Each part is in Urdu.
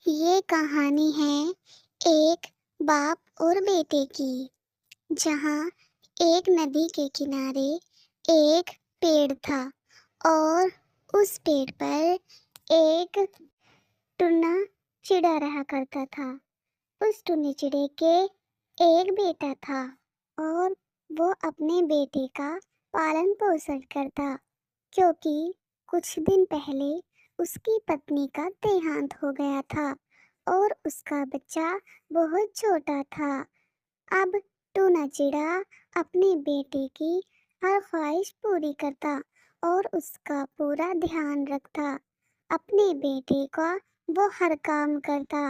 یہ کہانی ہے ایک باپ اور بیٹے کی، جہاں ایک ندی کے کنارے ایک پیڑ تھا اور اس پیڑ پر ایک ٹنا چڑیا رہا کرتا تھا۔ اس ٹنے چڑے کے ایک بیٹا تھا اور وہ اپنے بیٹے کا پالن پوشن کرتا، کیونکہ کچھ دن پہلے اس کی پتنی کا دیہانت ہو گیا تھا اور اس کا بچہ بہت چھوٹا تھا۔ اب ٹونا چڑیا اپنے بیٹے کی ہر خواہش پوری کرتا اور اس کا پورا دھیان رکھتا۔ اپنے بیٹے کا وہ ہر کام کرتا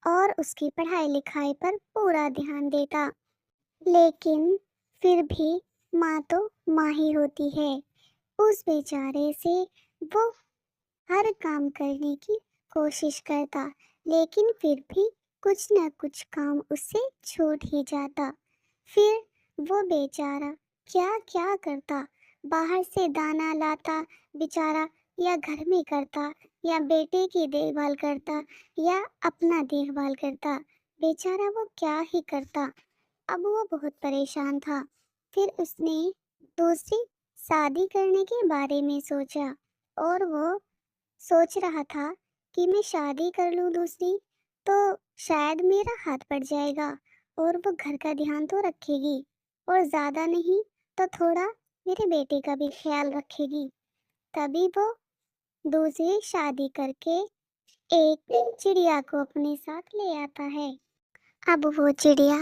اور اس کی پڑھائی لکھائی پر پورا دھیان دیتا، لیکن پھر بھی ماں تو ماں ہی ہوتی ہے۔ اس بیچارے سے وہ ہر کام کرنے کی کوشش کرتا، لیکن پھر بھی کچھ نہ کچھ کام اس سے چھوٹ ہی جاتا۔ پھر وہ بیچارہ کیا کیا کرتا، باہر سے دانا لاتا بیچارہ، یا گھر میں کرتا، یا بیٹے کی دیکھ بھال کرتا، یا اپنا دیکھ بھال کرتا، بیچارہ وہ کیا ہی کرتا۔ اب وہ بہت پریشان تھا۔ پھر اس نے دوسری شادی کرنے کے بارے میں سوچا اور وہ سوچ رہا تھا کہ میں شادی کر لوں دوسری تو شاید میرا ہاتھ پڑ جائے گا اور وہ گھر کا دھیان تو رکھے گی، اور زیادہ نہیں تو تھوڑا میرے بیٹے کا بھی خیال رکھے گی۔ تبھی وہ دوسری شادی کر کے ایک چڑیا کو اپنے ساتھ لے آتا ہے۔ اب وہ چڑیا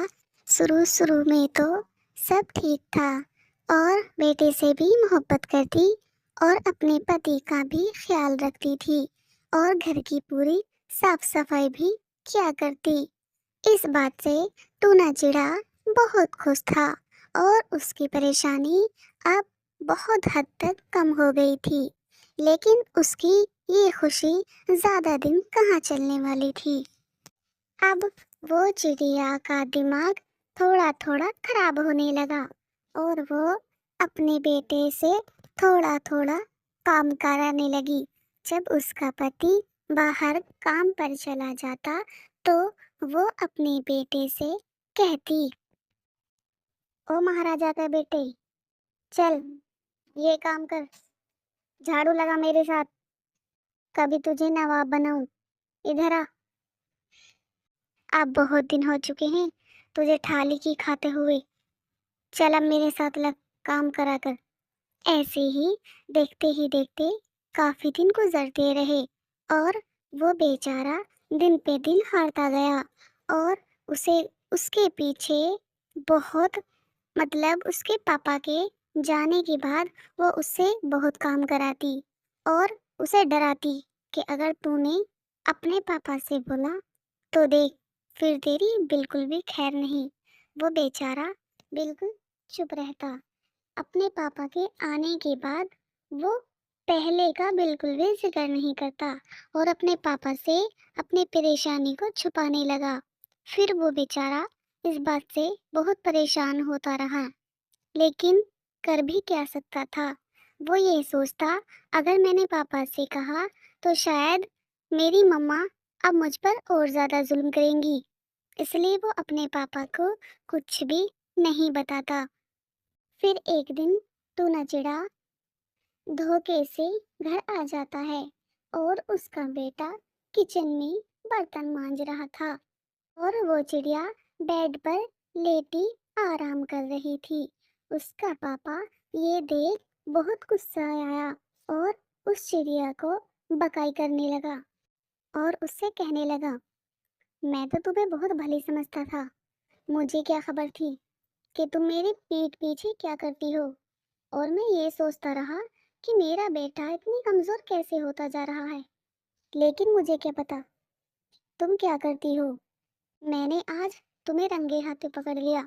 شروع میں تو سب ٹھیک تھا اور بیٹے سے بھی محبت کرتی اور اپنے پتی کا بھی خیال رکھتی تھی اور گھر کی پوری صاف صفائی بھی کیا کرتی۔ اس بات سے ٹونا چڑیا بہت خوش تھا اور اس کی پریشانی اب بہت حد تک کم ہو گئی تھی، لیکن اس کی یہ خوشی زیادہ دن کہاں چلنے والی تھی۔ اب وہ چڑیا کا دماغ تھوڑا تھوڑا خراب ہونے لگا اور وہ اپنے بیٹے سے تھوڑا تھوڑا کام کرانے لگی۔ جب اس کا پتی باہر کام پر چلا جاتا تو وہ اپنے بیٹے سے کہتی، او مہاراجا کا بیٹے، چل یہ کام کر، جھاڑو لگا میرے ساتھ، کبھی تجھے نواب بناؤں، ادھر آ، اب بہت دن ہو چکے ہیں تجھے تھالی کی کھاتے ہوئے، چل اب میرے ساتھ لگ، کام کرا کر۔ ایسے ہی دیکھتے کافی دن گزرتے رہے اور وہ بیچارہ دن پہ دن ہارتا گیا اور اس کے پیچھے بہت اس کے پاپا کے جانے کے بعد وہ اس سے بہت کام کراتی اور اسے ڈراتی کہ اگر تو نے اپنے پاپا سے بولا تو دیکھ پھر تیری بالکل بھی خیر نہیں۔ وہ بیچارہ بالکل چپ رہتا۔ اپنے پاپا کے آنے کے بعد وہ پہلے کا بالکل بھی ذکر نہیں کرتا اور اپنے پاپا سے اپنی پریشانی کو چھپانے لگا۔ پھر وہ بیچارہ اس بات سے بہت پریشان ہوتا رہا، لیکن کر بھی کیا سکتا تھا۔ وہ یہ سوچتا اگر میں نے پاپا سے کہا تو شاید میری مما اب مجھ پر اور زیادہ ظلم کریں گی، اس لیے وہ اپنے پاپا کو کچھ بھی نہیں بتاتا۔ پھر ایک دن ٹونا چڑیا دھوکے سے گھر آ جاتا ہے اور اس کا بیٹا کچن میں برتن مانج رہا تھا اور وہ چڑیا بیڈ پر لیٹی آرام کر رہی تھی۔ اس کا پاپا یہ دیکھ بہت غصہ آیا اور اس چڑیا کو بکائی کرنے لگا اور اس سے کہنے لگا، میں تو تمہیں بہت بھلی سمجھتا تھا، مجھے کیا خبر تھی کہ تم میری پیٹھ پیچھے کیا کرتی ہو، اور میں یہ سوچتا رہا کہ میرا بیٹا اتنی کمزور کیسے ہوتا جا رہا ہے، لیکن مجھے کیا پتا تم کیا کرتی ہو، میں نے آج تمہیں رنگے ہاتھوں پکڑ لیا۔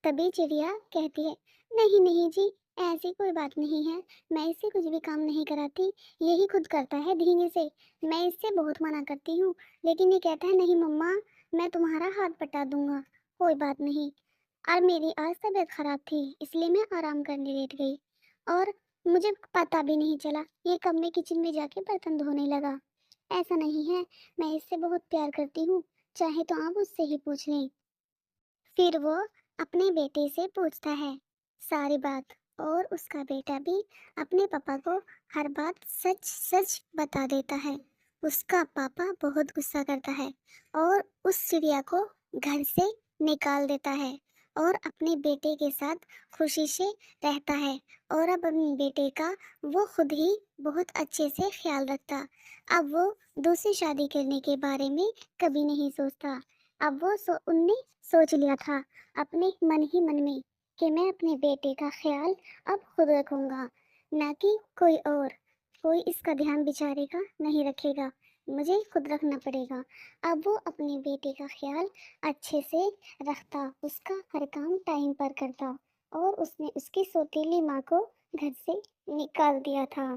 تبھی چڑیا کہتی ہے، نہیں نہیں جی، ایسی کوئی بات نہیں ہے، میں اس سے کچھ بھی کام نہیں کراتی، یہی خود کرتا ہے دھینے سے، میں اس سے بہت منع کرتی ہوں لیکن یہ کہتا ہے نہیں مما، میں تمہارا ہاتھ پٹا دوں گا، کوئی بات نہیں، اور میری آج طبیعت خراب تھی اس لیے میں آرام کرنے لیٹ گئی اور مجھے پتا بھی نہیں چلا، یہ کب میں کچن میں جا کے برتن دھونے لگا۔ ایسا نہیں ہے، میں اس سے بہت پیار کرتی ہوں، چاہے تو آپ اس سے ہی پوچھ لیں۔ پھر وہ اپنے بیٹے سے پوچھتا ہے ساری بات، اور اس کا بیٹا بھی اپنے پاپا کو ہر بات سچ سچ بتا دیتا ہے۔ اس کا پاپا بہت غصہ کرتا ہے اور اس چڑیا کو گھر سے نکال دیتا ہے اور اپنے بیٹے کے ساتھ خوشی سے رہتا ہے، اور اب اپنے بیٹے کا وہ خود ہی بہت اچھے سے خیال رکھتا۔ اب وہ دوسری شادی کرنے کے بارے میں کبھی نہیں سوچتا۔ اب وہ ان نے سوچ لیا تھا اپنے من ہی من میں کہ میں اپنے بیٹے کا خیال اب خود رکھوں گا، نہ کہ کوئی اور۔ کوئی اس کا دھیان بیچارے کا نہیں رکھے گا، مجھے خود رکھنا پڑے گا۔ اب وہ اپنے بیٹے کا خیال اچھے سے رکھتا، اس کا ہر کام ٹائم پر کرتا، اور اس نے اس کی سوتیلی ماں کو گھر سے نکال دیا تھا۔